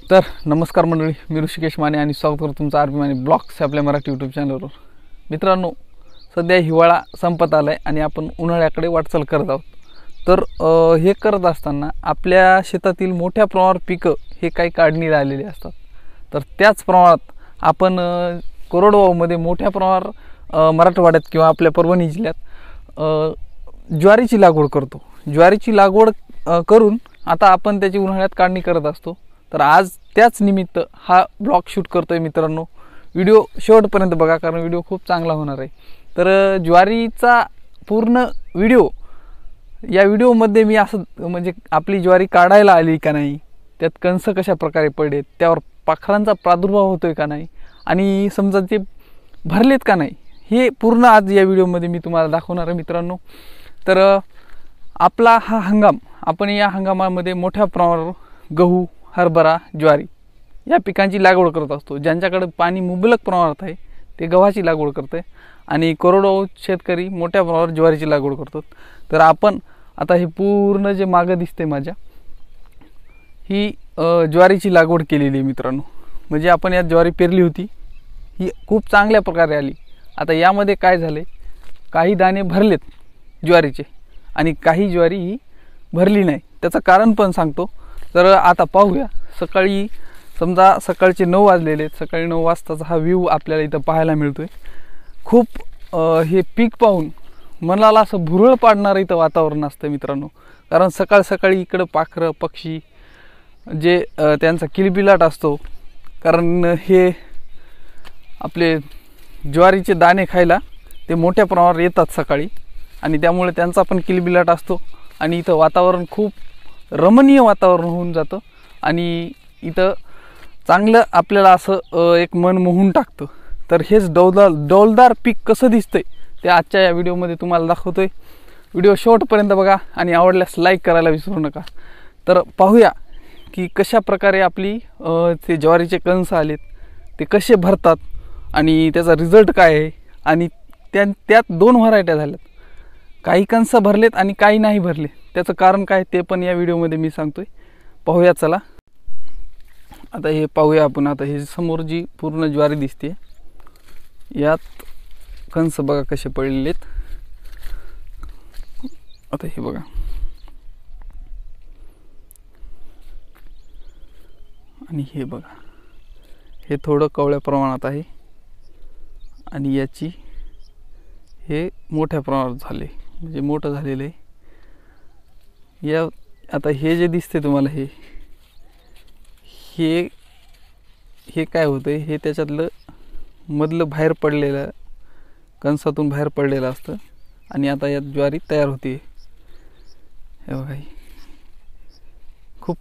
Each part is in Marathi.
तर नमस्कार मंडळी, मी ऋषिकेश माने आणि स्वागत करतो तुमचं आर पी माने ब्लॉग्स आपल्या मराठी यूट्यूब चॅनलवर। मित्रांनो, सध्या हिवाळा संपत आला आहे आणि आपण उन्हाळ्याकडे वाटचाल करत आहोत। तर हे करत असताना आपल्या शेतातील मोठ्या प्रमाणावर पिकं हे काही काढणीला आलेले असतात। तर त्याच प्रमाणात आपण कोरडवाहूमध्ये मोठ्या प्रमाणावर मराठवाड्यात किंवा आपल्या परभणी जिल्ह्यात ज्वारीची लागवड करतो। ज्वारीची लागवड करून आता आपण त्याची उन्हाळ्यात काढणी करत असतो। तर आज त्याच निमित्त हा ब्लॉग शूट करतोय मित्रांनो। व्हिडिओ शेवटपर्यंत बघा, कारण व्हिडिओ खूप चांगला होणार आहे। तर ज्वारीचा पूर्ण व्हिडिओ, या व्हिडिओमध्ये मी असं म्हणजे आपली ज्वारी काढायला आली का नाही, त्यात कंस कशा प्रकारे पडलेत, त्यावर पाखरांचा प्रादुर्भाव होतोय का नाही, आणि समजा ते भरलेत का नाही, हे पूर्ण आज या व्हिडिओमध्ये मी तुम्हाला दाखवणार आहे मित्रांनो। तर आपला हा हंगाम, आपण या हंगामामध्ये मोठ्या प्रमाणावर गहू, हरभरा, ज्वारी या पिकांची लागवड करत असतो। ज्यांच्याकडे पाणी मुबलक प्रमाणात आहे ते गव्हाची लागवड करते आणि कोरडवाहू शेतकरी मोठ्या प्रमाणावर ज्वारीची लागवड करतात। तर आपण आता हे पूर्ण जे मागं दिसते माझ्या, ही ज्वारीची लागवड केलेली आहे मित्रांनो। म्हणजे आपण यात ज्वारी पेरली होती, ही खूप चांगल्या प्रकारे आली। आता यामध्ये काय झाले, काही दाणे भरलेत ज्वारीचे आणि काही ज्वारी ही भरली नाही। त्याचं कारण पण सांगतो। तर आता पाहूया, सकाळी समजा सकाळचे 9 वाजलेले आहेत, सकाळी 9 वाजताचा हा व्ह्यू आपल्याला इथं पाहायला मिळतोय। खूप हे पीक पाहून मनाला असं भुरळ पाडणारं इथं वातावरण असतं मित्रांनो। कारण सकाळ सकाळी इकडं पाखरं, पक्षी जे त्यांचा किलबिलाट असतो, कारण हे आपले ज्वारीचे दाणे खायला ते मोठ्या प्रमाणावर येतात सकाळी, आणि त्यामुळे त्यांचा पण किलबिलाट असतो आणि इथं वातावरण खूप रमणीय वातावरण होऊन जातं आणि इथं चांगलं आपल्याला असं एक मन मोहून टाकतं। तर हेच डौलदार पीक कसं दिसतंय ते आजच्या या व्हिडिओमध्ये तुम्हाला दाखवतोय। व्हिडिओ शेवटपर्यंत बघा आणि आवडल्यास लाईक करायला विसरू नका। तर पाहूया की कशा प्रकारे आपली ते ज्वारीचे कंस आलेत, ते कसे भरतात आणि त्याचा रिझल्ट काय आहे। आणि त्यात 2 व्हरायट्या झाल्यात, काही कंस भरलेत आणि काही नाही भरले। त्याचं कारण काय ते पण या व्हिडिओमध्ये मी सांगतोय, पाहूया चला। आता हे पाहूया आपण। आता हे समोर जी पूर्ण ज्वारी दिसते, यात कंस बघा कसे पडलेत। आता हे बघा, आणि हे बघा, हे थोडं कवळ्या प्रमाणात आहे आणि याची हे मोठ्या प्रमाणात झाले, म्हणजे मोठं झालेलं आहे। या आता हे जे दिसते तुम्हाला, हे काय होतं, हे त्याच्यातलं मधलं बाहेर पडलेलं, कंसातून बाहेर पडलेलं असतं आणि आता यात ज्वारी तयार होते। हे बघा, खूप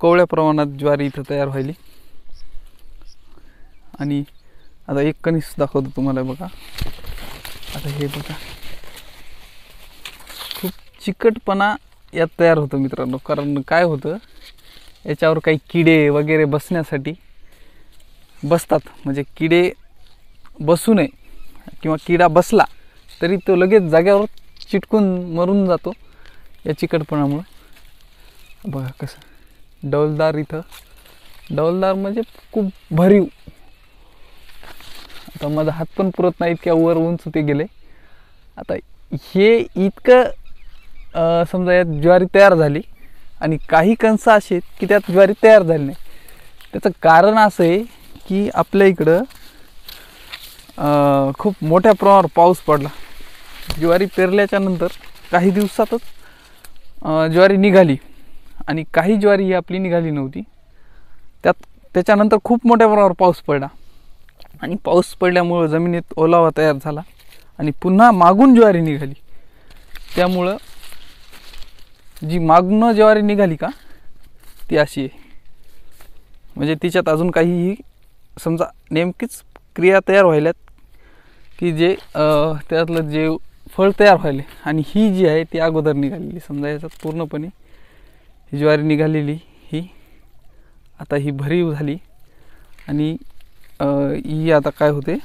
कवळ्या प्रमाणात ज्वारी इथं तयार व्हायली। आणि आता एक कणीस दाखवतो तुम्हाला बघा। आता हे बघा, खूप चिकटपणा यात तयार होतो मित्रांनो। कारण काय होतं, याच्यावर काही किडे वगैरे बसण्यासाठी बसतात, म्हणजे किडे बसू नये किंवा किडा बसला तरी तो लगेच जाग्यावर चिटकून मरून जातो या चिकटपणामुळे। बघा कसं डौलदार, इथं डौलदार म्हणजे खूप भरीव। आता माझा हात पण पुरत नाही इतक्या वर उंच ते गेले। आता हे इतकं समजा यात ज्वारी तयार झाली आणि काही कंस असे आहेत की त्यात ज्वारी तयार झाली नाही। त्याचं कारण असं आहे की आपल्या इकडं खूप मोठ्या प्रमाणावर पाऊस पडला। ज्वारी पेरल्याच्या नंतर काही दिवसातच ज्वारी निघाली आणि काही ज्वारी ही आपली निघाली नव्हती। त्याच्यानंतर खूप मोठ्या प्रमाणावर पाऊस पडला आणि पाऊस पडल्यामुळं जमिनीत ओलावा तयार झाला आणि पुन्हा मागून ज्वारी निघाली। त्यामुळं जी मागून ज्वारी निघाली का, ती अशी आहे, म्हणजे तिच्यात अजून काहीही समजा नेमकीच क्रिया तयार व्हायल्यात की जे त्यातलं जे फळ तयार व्हायले, आणि ही जी आहे ती अगोदर निघालेली। समजा याच्यात पूर्णपणे ही ज्वारी निघालेली, ही आता ही भरीव झाली आणि ही आता काय होते,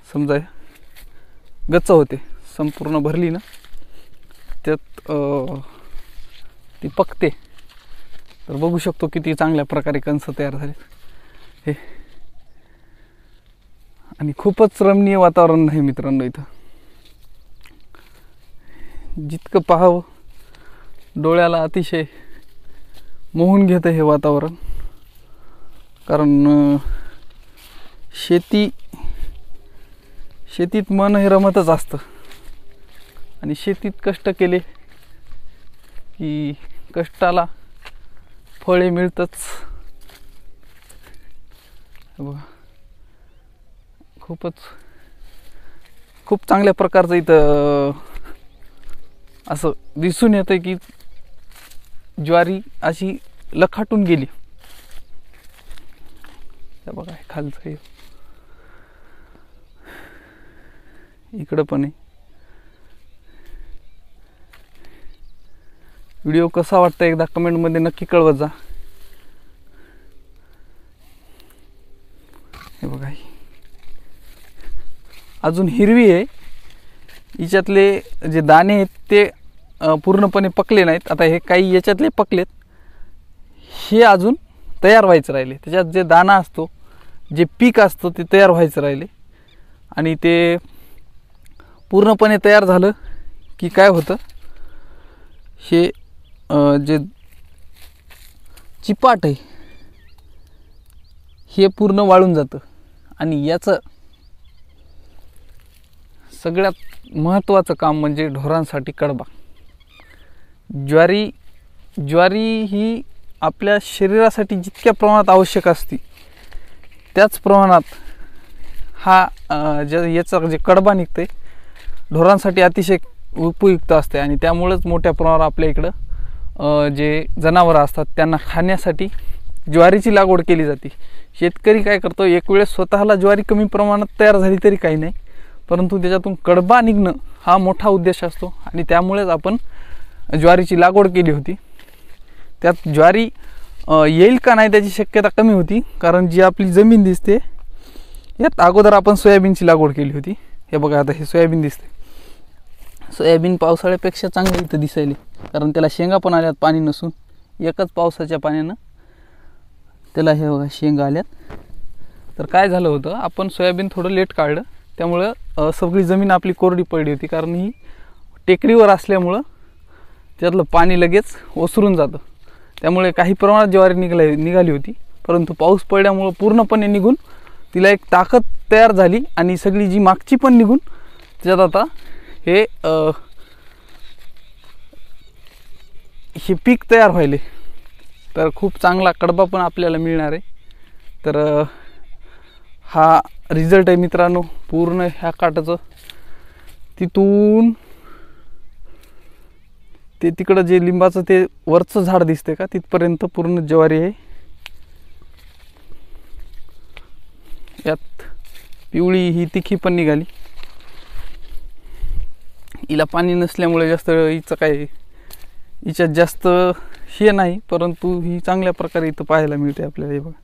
समजा गच्च होते, संपूर्ण भरली ना, त्यात ती पकते. तर बघू शकतो किती चांगल्या प्रकारे कंस तयार झाले हे. आणि खूपच रमणीय वातावरण आहे मित्रांनो इथं. जितकं पाहावं डोळ्याला अतिशय मोहून घेतं हे वातावरण. कारण शेतीत मन हे रमतच असतं आणि शेतीत कष्ट केले की कष्टाला फळे मिळतच. बघा खूप चांगल्या प्रकारचं इथं असं दिसून येतं की ज्वारी अशी लखाटून गेली. बघा खालचं हे इकडं पण आहे. व्हिडिओ कसा वाटतं एकदा कमेंटमध्ये नक्की कळवत जा. हे बघा अजून हिरवी आहे. हिच्यातले जे दाणे आहेत ते पूर्णपणे पकले नाहीत. आता हे काही याच्यातले पकलेत, हे अजून तयार व्हायचं राहिले. त्याच्यात जे दाणा असतो, जे पीक असतं ते तयार व्हायचं राहिले. आणि ते पूर्णपणे तयार झालं की काय होतं, हे जे चिपाट आहे हे पूर्ण वाळून जातं. आणि याचं सगळ्यात महत्त्वाचं काम म्हणजे ढोरांसाठी कडबा. ज्वारी ही आपल्या शरीरासाठी जितक्या प्रमाणात आवश्यक असते त्याच प्रमाणात हा याचा जे कडबा निघते ढोरांसाठी अतिशय उपयुक्त असते. आणि त्यामुळेच मोठ्या प्रमाणावर आपल्या इकडं जे जनावरं असतात त्यांना खाण्यासाठी ज्वारीची लागवड केली जाते. शेतकरी काय करतो, एक वेळेस स्वतःला ज्वारी कमी प्रमाणात तयार झाली तरी काही नाही, परंतु त्याच्यातून कडबा निघणं हा मोठा उद्देश असतो. आणि त्यामुळेच आपण ज्वारीची लागवड केली होती. त्यात ज्वारी येईल का नाही त्याची शक्यता कमी होती, कारण जी आपली जमीन दिसते यात अगोदर आपण सोयाबीनची लागवड केली होती. हे बघा आता हे सोयाबीन दिसते. सोयाबीन पावसाळ्यापेक्षा चांगलं इथं दिसायले, कारण त्याला शेंगा पण आल्यात पाणी नसून. एकच पावसाच्या पाण्यानं त्याला हे बघा शेंगा आल्यात. तर काय झालं होतं, आपण सोयाबीन थोडं लेट काढलं, त्यामुळं सगळी जमीन आपली कोरडी पडली होती. कारण ही टेकडीवर असल्यामुळं त्यातलं पाणी लगेच ओसरून जातं. त्यामुळे काही प्रमाणात ज्वारी निघाली होती, परंतु पाऊस पडल्यामुळं पूर्णपणे निघून तिला एक ताकद तयार झाली आणि सगळी जी मागची पण निघून त्याच्यात आता हे पीक तयार व्हायले. तर खूप चांगला कडबा पण आपल्याला मिळणार आहे. तर हा रिझल्ट आहे मित्रांनो पूर्ण ह्या काठाचं. तिथून ते तिकडं जे लिंबाचं ते वरचं झाड दिसते का तिथपर्यंत पूर्ण ज्वारी आहे. यात पिवळी ही तिखी पण निघाली. हिला पाणी नसल्यामुळे जास्त हिच्यात जास्त हे नाही, परंतु ही चांगल्या प्रकारे इथं पाहायला मिळते आपल्याला. हे बघा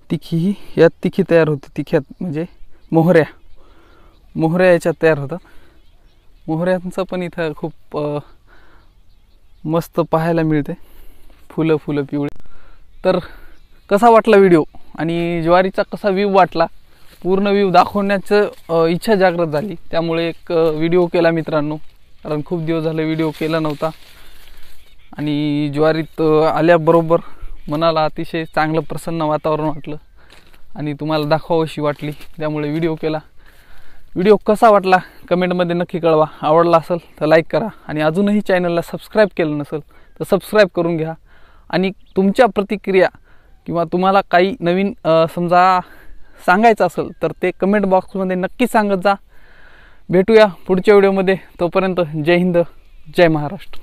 तिखी, यात तिखी तयार होते. तिख्यात म्हणजे मोहऱ्या याच्यात तयार होतात. मोहऱ्यांचं पण इथं खूप मस्त पाहायला मिळते. फुलं पिवळे. तर कसा वाटला व्हिडिओ आणि ज्वारीचा कसा व्ह्यू वाटला, पूर्ण व्ह्यू दाखवण्याचं इच्छा जागृत झाली, त्यामुळे एक व्हिडिओ केला मित्रांनो. कारण खूप दिवस झाले व्हिडिओ केला नव्हता. आणि ज्वारीत आल्याबरोबर मनाला अतिशय चांगलं प्रसन्न वातावरण वाटलं आणि तुम्हाला दाखवावीशी वाटली, त्यामुळे व्हिडिओ केला. व्हिडिओ कसा वाटला कमेंटमध्ये नक्की कळवा. आवडला असेल तर लाईक करा आणि अजूनही चॅनलला सबस्क्राईब केलं नसेल तर सबस्क्राईब करून घ्या. आणि तुमच्या प्रतिक्रिया किंवा तुम्हाला काही नवीन समजा सांगायचं असेल तर ते कमेंट बॉक्समध्ये नक्की सांगत जा. भेटूया पुढच्या व्हिडिओमध्ये. तोपर्यंत जय हिंद, जय महाराष्ट्र.